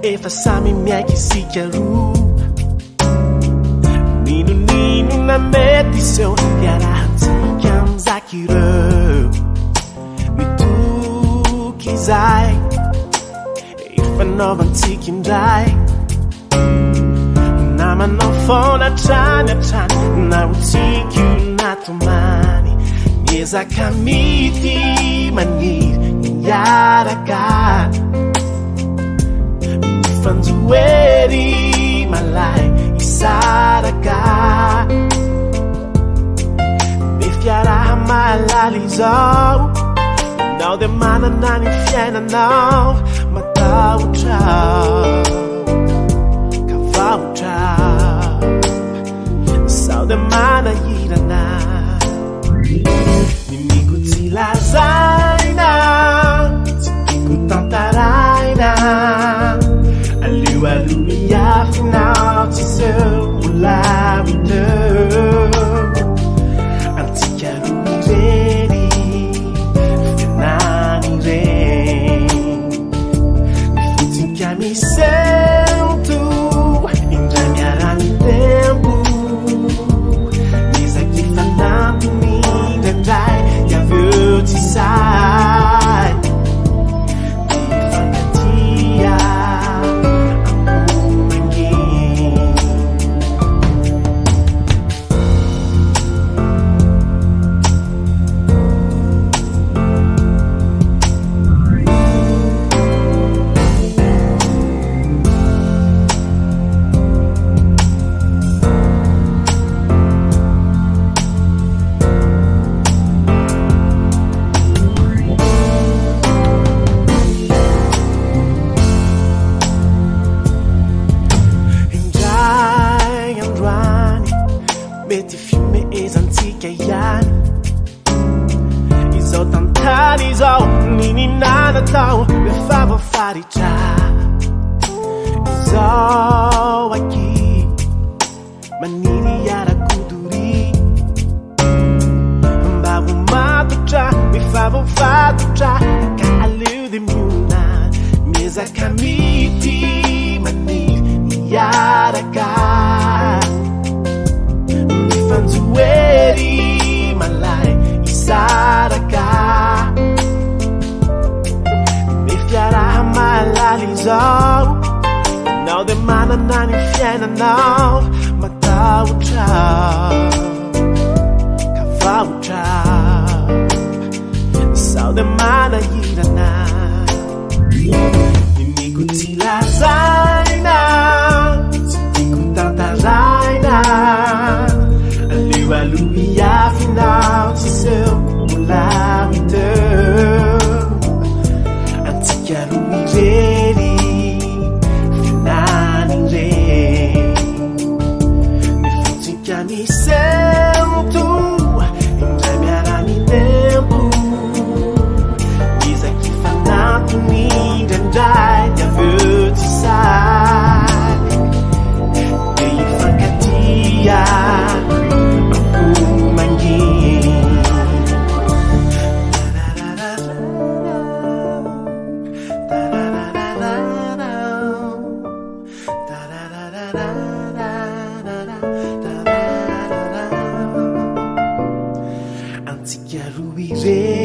efa samy miaikisika roa ninonino na mety iseo iarahantsika amizaka ireo mitoky izay ifanaovantsika indray namanao foana atrany na hotsika io natomany miezaka mity maniry miaraka mifanjoery malay isaraka mifiaraha malala izao nao dia manana ny fiainanao matahotra kavahotra sao dia manahirana mimiko tsy lazaina tsy tiako tantaraina aloaloha miafinao tsy seo mbola miteo Antsika Roa Irery fianany ireny mifotsika misento indray miarany tempo mizaky fanampiny indraindray iaveo tsy sai mifankatia mety fimeezantsika ihany izao tantany izao nininana tao efa voafaritra izao aky maniry iarakodory mba vomatotra mifavovatotra ka aleo dia miona miezaka mity maniry iaraka mifanjoery malay isaraka mifiaraha malala izao nao dia manana ny fiainanao matahotra kavahotra sao dia manahirana mimiko tsy lazaina tsy tiako tantaraina aloaloha iafinao tsy seo mbola miteo Antsika Roa Irery fianany ireny mifotsika misento indray miarany tempo mizaky fanampiny indraindray diaveo tsy sai dia ifankatia Antsika Roa Irery